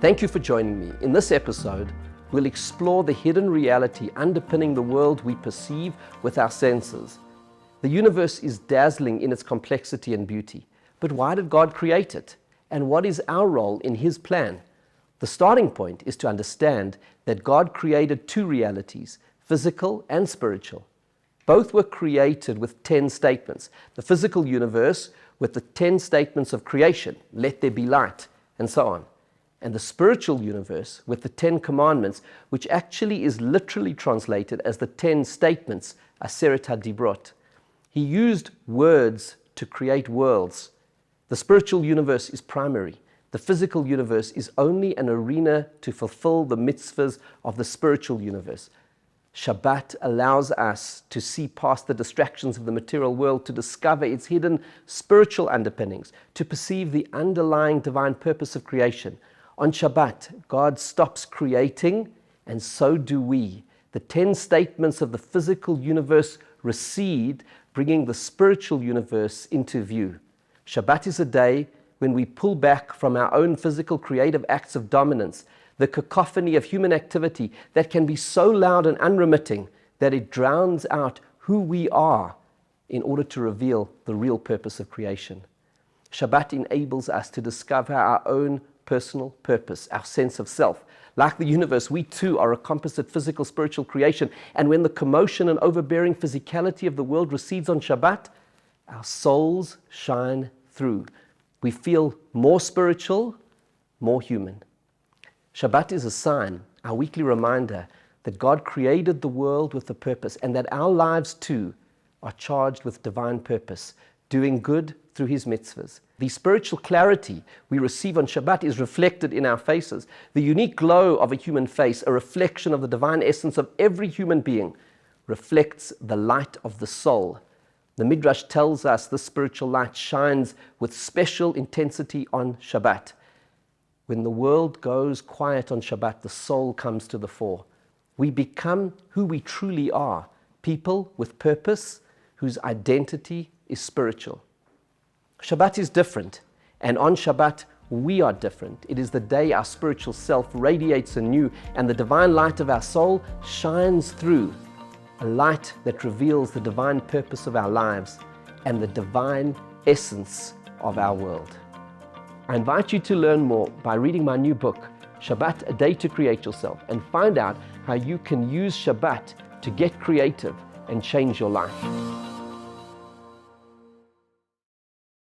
Thank you for joining me. In this episode, we'll explore the hidden reality underpinning the world we perceive with our senses. The universe is dazzling in its complexity and beauty. But why did God create it? And what is our role in His plan? The starting point is to understand that God created two realities, physical and spiritual. Both were created with 10 statements. The physical universe with the 10 statements of creation, let there be light, and so on. And the spiritual universe with the 10 commandments, which actually is literally translated as the 10 statements, Aseret HaDibrot. He used words to create worlds. The spiritual universe is primary. The physical universe is only an arena to fulfill the mitzvahs of the spiritual universe. Shabbat allows us to see past the distractions of the material world, to discover its hidden spiritual underpinnings, to perceive the underlying divine purpose of creation. On Shabbat, God stops creating, and so do we. The 10 statements of the physical universe recede, bringing the spiritual universe into view. Shabbat is a day when we pull back from our own physical creative acts of dominance, the cacophony of human activity that can be so loud and unremitting that it drowns out who we are in order to reveal the real purpose of creation. Shabbat enables us to discover our own personal purpose, our sense of self. Like the universe, we too are a composite physical, spiritual creation. And when the commotion and overbearing physicality of the world recedes on Shabbat, our souls shine through. We feel more spiritual, more human. Shabbat is a sign, our weekly reminder, that God created the world with a purpose and that our lives too are charged with divine purpose, doing good through His mitzvahs. The spiritual clarity we receive on Shabbat is reflected in our faces. The unique glow of a human face, a reflection of the divine essence of every human being, reflects the light of the soul. The Midrash tells us this spiritual light shines with special intensity on Shabbat. When the world goes quiet on Shabbat, the soul comes to the fore. We become who we truly are, people with purpose whose identity is spiritual. Shabbat is different, and on Shabbat we are different. It is the day our spiritual self radiates anew and the divine light of our soul shines through, a light that reveals the divine purpose of our lives and the divine essence of our world. I invite you to learn more by reading my new book, Shabbat, A Day to Create Yourself, and find out how you can use Shabbat to get creative and change your life.